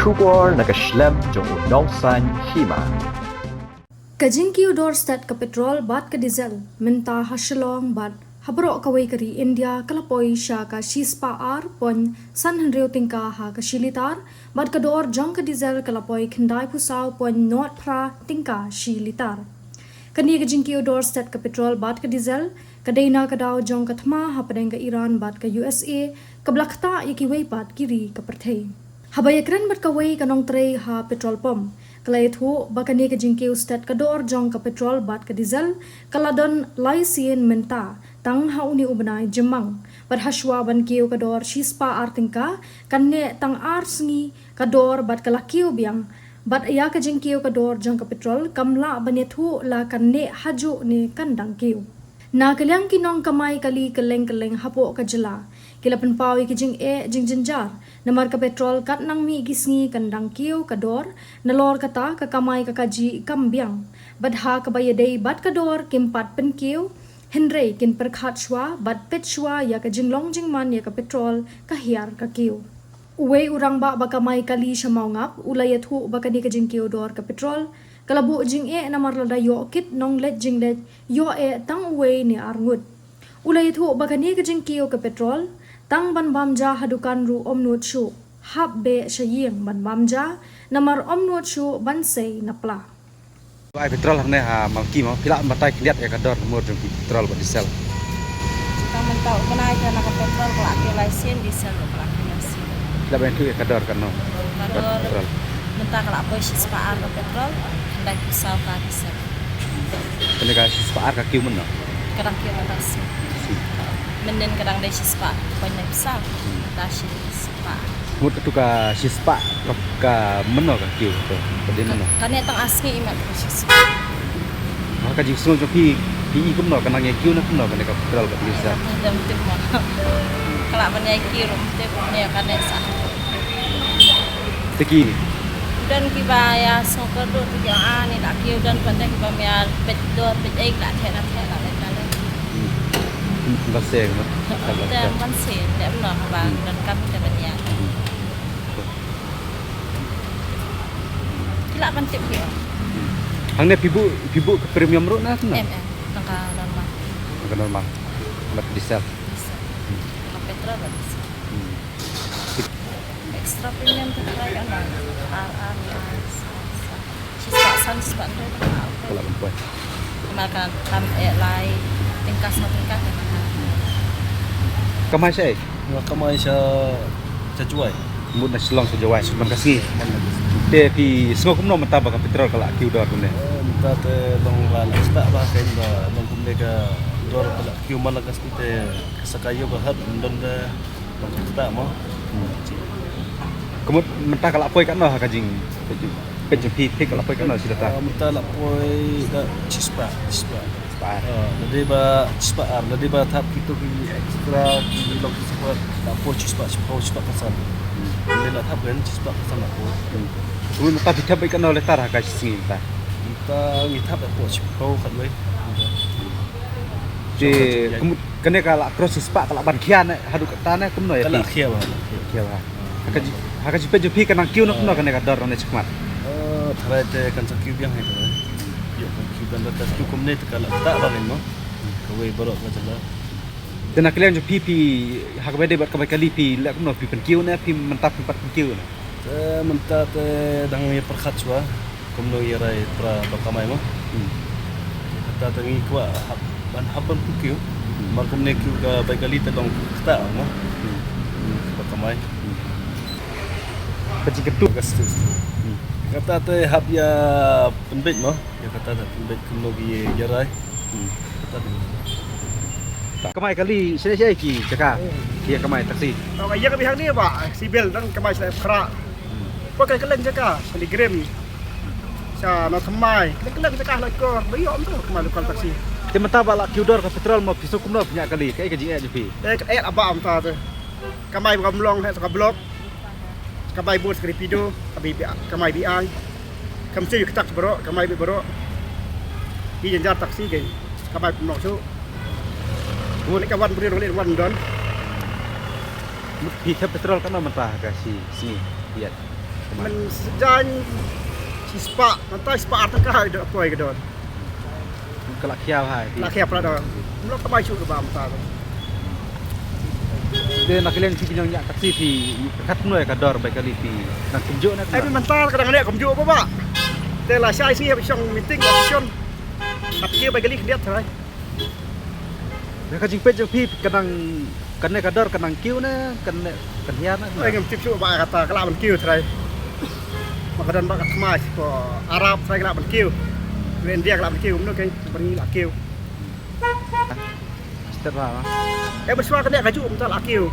Shubor nakaslem jong unongsan hima. Kajingkiu doorstep ka petrol bat ka diesel minta hasilong bat habro kawai kari India kalapoi sya ka shispa ar pon san henreu tingka ha ka shilitar bat ka door jong ka diesel kalapoi kendai pusau pon not pra tingka shilitar. Kani kajingkiu doorstep ka petrol bat ka diesel kadaina ka daw jong ka thma ha padeng ka Iran bat ka USA ka blakta yaki wei bat kiri ka perthei. Habayakren bat kawai kanong trei ha petrol pump. Kalai thu bakani ka jingkiu stat ka dor jong ka petrol bat ka diesel kaladon laisien menta tang hauni ubnai jemang bat haswa ban kiu ka dor shispa artingka kanne tang ar sngi ka dor bat kalakiu biang bat ya ka jingkiu ka dor jong ka petrol kamla bane thu la kanne haju ni kandang kiu na kalyang kinong kamai kali keleng hapo ka jela kilapan pawi ki jing jinjar namar ka petrol kat nang mi gisngi kandang kiu kador nalor kata ka kamai ka kaji kambiang badha ka bayadei bat kador kimpat pen kiu henrei kin perkhat shwa bat pet shwa ya ka jinglong jingman ya ka petrol ka hiar ka kiu uwe urang ba kamai kali shamaungap ulayat hu bakani ka jing kiu dor ka petrol kalabu jing namar lada yo kit nong let jing let yo tang uwe ni arngut ulayat hu bakani ka jing kiu ka petrol tang ban bamja hadukan ru omnut shu hab be shaying ban bamja namar omnut shu ban sei napla ai petrol hamne ha mangki ma pila matai kliat ya kador nomor jong petrol ba diesel Kami tahu kenai karena ke petrol kalau ada lisensi diesel kalau ada lisensi. tidak bantu ya kador kan no Kador petrol mentah kalau apa sih sepaan ke petrol hendak pisau ke diesel. kene ka spa ka kiu men no Kadang kira atas. Menden kadang dari sepa banyak pisau. Tasih sepa. mut tu ka spa ka men no ka kiu to pede men no Karena tang asli imat proses. ka jing sung jo pi kum no kana nge kiu na kum no kene ka petrol ba diesel Jam tip mah. Kalau banyak kirim tip ni karena sah. teki Dan kita ya sokor tu yang ani tak kiu dan pandai kita mial pet dua pet ek tak thena lah lepas. ba seng no Dan kan sih, dia benar bang dan kami banyak. Kila kan tip dia. hang ne pibu ke premium ro na no Tangka normal. ka normal ba diesel Tangka petrol bagus. Extra premium tu try kan. Sispa tu. kala ban poy Makan kam lain tingkat satu tingkat. kamai sai Kamai siya cacuai. mut na silong sa jawai suman kasi te pi sngo kum no mata ba ka petrol kala kiu dor kun ne Minta te long lan sta ba kain ba long kumne ka dor pala kiu mana kas te kasakayo ba hat ndon da long sta mo. Kemud mentah kalau poi kan noh kajing pejum pi kalau poi kan noh sila ta Minta la poi da chispa. pa Nadi ba chispa ar nadi ba thap kito ki extra ki long chispa la poi chispa kasan. Nadi la thap kan chispa kasan la poi. kemud mentah bithap kan noh letar ha kajing ta Minta ngi thap la poi chispa kan wei. je kemud kene kala cross spa kala ban khian hadu ka tan kum noh ya Kala pi khia ba. khia ha kajing pejum pi kan kiu noh kene ka dor ne chakmat Thara te kan sakyu biang hai ta. Yo kan kiu kan ta sakyu komne te kala ta ba kan mo. Kawai borok ka jala. tena kalian jo pi ha ka bede bat ka kali pi la kum noh pi pen kiu ne pi mentah pi pat kiu ne Te menta te dang ye perkhat chwa. Komno ye rai pra ba kamai mo. Ta ta ngi kwa ban haban ku kiu. Mar komne kiu ka bai kali te dong ta mo. Ba kamai. kajing ketu Gas tu. Kata te hab ya penbet mo. Ya kata te penbet komno ye ye rai. Kata te kamai kali saya ki jaka kia kamai taksi Kalau kaya kami hang ni pak, sibil dan kami saya kerak. Pakai kelen jaga, telegram. Sa nak semai, kelen jaga lah kor. Bayu am tu kemana lokal taksi. te mentah bala kiu dor ka petrol mo piso kum noh punya kali kai kajing aja pi Apa am ta tu. Kami bukan melong, saya blok. Kami buat skripido, kami biang. Kami sih ketak berok, kami berok. Di jenjar taksi ke, kami menok tu. Mulai kawan beri wan don. pi petrol kan noh mentah ka si sini lihat มันจันชีสปะมันใต้สปาร์ตั้งก็ให้เดือดป่วยกันโดน ก็ละเคียวให้พี่ ลาแคบละดอนมันก็ไม่ชุดกับบามตา dia nak kalian sih yang taksi pi kat noi ka dor baik kali pi nak tunjuk nak ไอ้เป็นมันตาkadangเนี่ยผมอยู่ป่ะวะแต่ละชายซี่ไปช่องมีติ้งออปชั่นขับเกี่ยวไปกันลิกเดียดเท่าไร dia ka jingpet jo pi kadang kan ne ka dor kadang kiu na kan hian na ไอ้เงี้ยจิ๊บชั่วบ้ากระตากระลามันกิ้วเท่าไรมากระดันบ้ากระทมาก็อาหรับใส่กระลามันกิ้วเวนเดียกระลามันกิ้วมันด้วยกันวันนี้ละกิ้ว setelah ไอ้บัสวากันเนี่ยกระจุมันตาละกิ้ว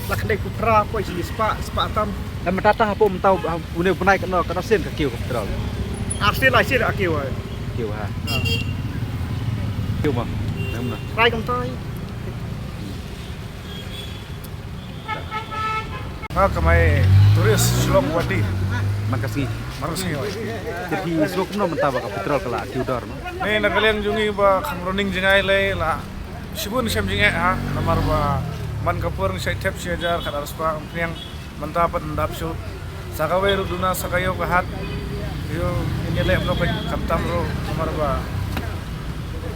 ละคันได้กุพราป่วยชีสปะตั้ม dan mentata apa tahu une punai kana sen ka kiu ka petrol อาร์เซียนลายเซียนละกิ้ว kiu ha kiu mah namna ไรกันตาย kamay turis Shillong Wadi makasih marasi hoy jadi semua kumno mentaba ka petrol kala kiu dor no ni nagalian jungi ba khamroning jingai le la shibun shem jingai ha namar ba man kapur ni tep siajar khat arspa yang mantapat ndap shu sakawe ruduna sakayo kahat yo ini le no kamtam ro namar ba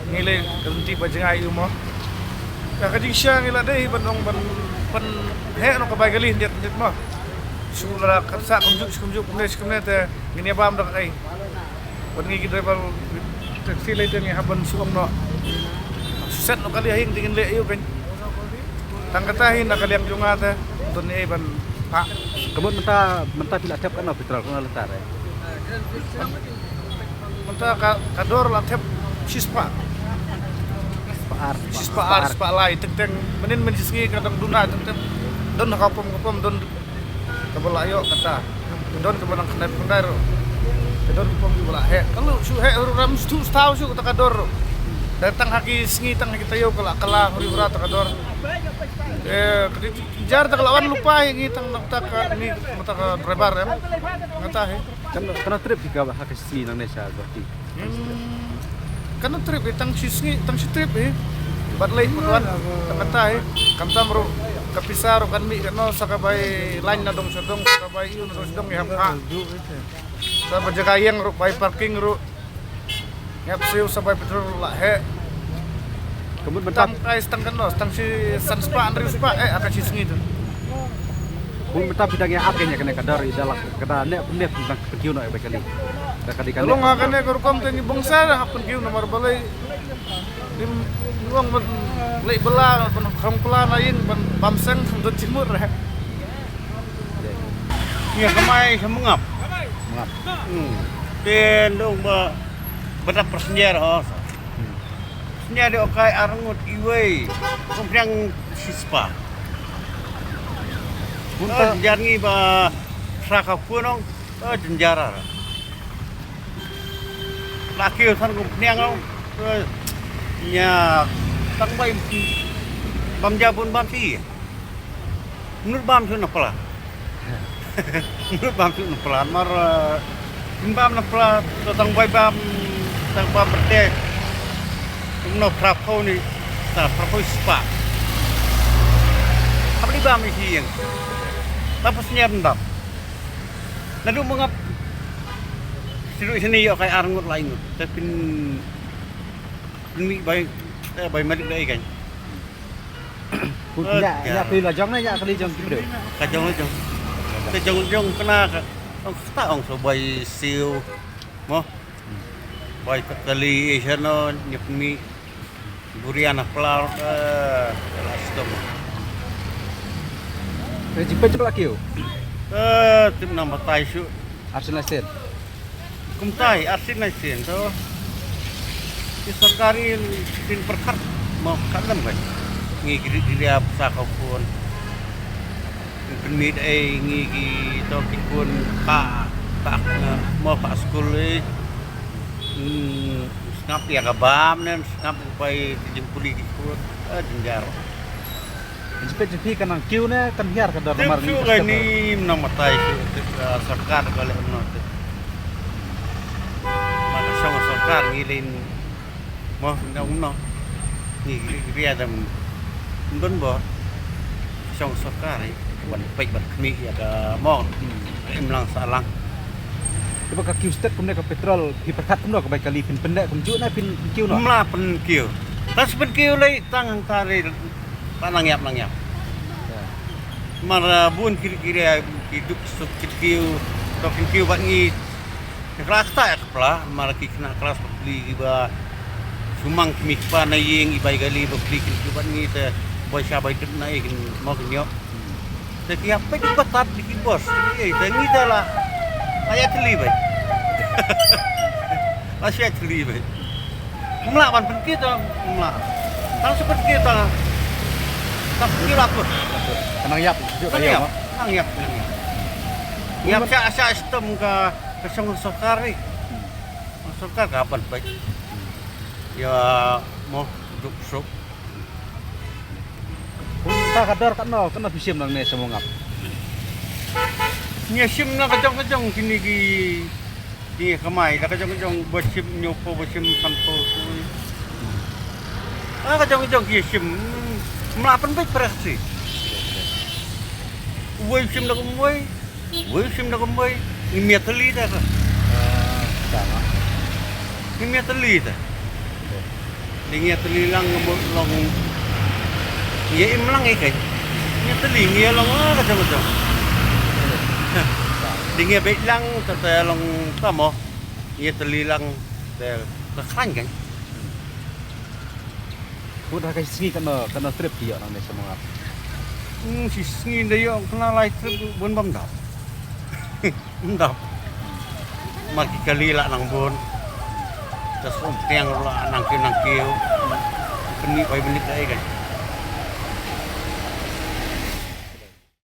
ngile ganti ba jingai mo ka kajing sya ngila dei banong ban he no ka bagali net mo sula katsa kumjuk kumne te ngini bam dak ai ban ngi driver taxi le te ngi haban suam no set no kali hing tingin le yo ben tang katahin na kaliang junga te don ni ban pa kemud menta pila tep kana petrol kana letar menta kador la tep sispa sispa lai teng menin menjisngi kadang duna teng don kapom don kabala ayo kata don kabanang kendar don kapom kabala he kalau su he ram stu tahu su kata kador datang haki sngi tang haki tayo kala huri ura takador jar tak lawan lupa yang tang tak ni mata driver ya ngata he kana trip ka hak si nang nesa berarti kana trip tang sisngi tang si trip batlay pagwan kata he kamtam ro kapisaro kan mi no sakabay line na dong sadong sakabay yun ro sadong iham ha sa bajagayang ro bay parking ro ngap siu sabay petrol la he kemud menta tam kay stang kan no stang si sanspa andri spa akan si sngi tu bung menta bidangnya apa nya kena kadar idalak kada ne tentang kiu no baik kali kali kan kalau ngakan ne kurkom tengi bangsa hapun kiu nomor balai dim luang ban lei bela ban kham pula lain ban bamseng dot timur reเนี่ยทำไมทำงับ ngap เป็นดงบ่บัดประสัญญาเหรอสัญญาเดียวกันอารมณ์อีเว้ยคงเพียงชิสปาคุณตาจันงี้บ่สาขาพูน้องจันจาระลาคิวท่านคงเพียงเอาเนี่ยตั้งไว้บำจาบุญบำที่นุบำชุนพลานุบำชุนพลาmar bam na pla tang bai bam tang bam berde no prapo ni ta prapo spa apa ni bam ni hiang tapos niya ndap nadu mengap siru sini yo kay arangot lain tapi mi bai malik dai kan pun ya pilih la jong na ya kali jong kibre ka jong kena ka ông ta ông số bay siêu mo bay kali Asiano nyep mi Buriana Plar lastom jipet cepla kiu tim nama tai su arsenal sen kum tai arsin nai sen to di sarkari tin perkat mo kalam kan ngi giri ap sa ka pun permit ngigi to pikun pak mo pak school ngap ya kabam nen ngap pai jimpuli ikut jenjar jipet jepi kan kiu na kan hiar kadar nomor ni su ni nama tai sarkar kali no mana sama sarkar ngilin mo no ngigi dia dam don bo sama sarkarวันไปบัดมีอยากมอง imlang salang. Iba ka kiu state kumne ka petrol pi perkat kumno ka bai kali pin pendek kum ju na pin kiu no. Mla pen kiu. Tas pen kiu lai tang tare panang yap. Mar bun kiri hidup suk kiu tokin kiu bat ngi. Kelas tak pula mar ki kena kelas beli ba sumang kimi pa na yeng ibai gali beli kiu bat ngi te boy syabai ket na ing mo kinyo. Te ki apa di batat di bos. Ye te ngi dala. Ayat terlibat. Masih terlibat. Melawan kita, Tang seperti kita. Tak kira apa. Kanang yap ju ka yo. Nang yap. Yap sa sistem ka kesang sarkari. Sarkar kapan baik? Ya mau duk sok. Kun ta kadar kan no kana bisim nang ne semua ngap. Nyesim na kajong kini di kamai la kajong besim nyopo besim santo sui. Kajong nyesim melapan baik berarti. Woi sim na kumoi, ini teli dah. Sama. Ini teli dah. Ini teli lang long. Ye imlang kai. Ini teli ngi long kajong. Dinge bait lang tatalong tamo ye telilang te kakran kan Kun ka singi kana trip dia nang ne semua ngap. si singi dayo kena lai trip bun bam dap ndap maki kalila nang bun tas tiang la nang kiu keni pai benik dai kan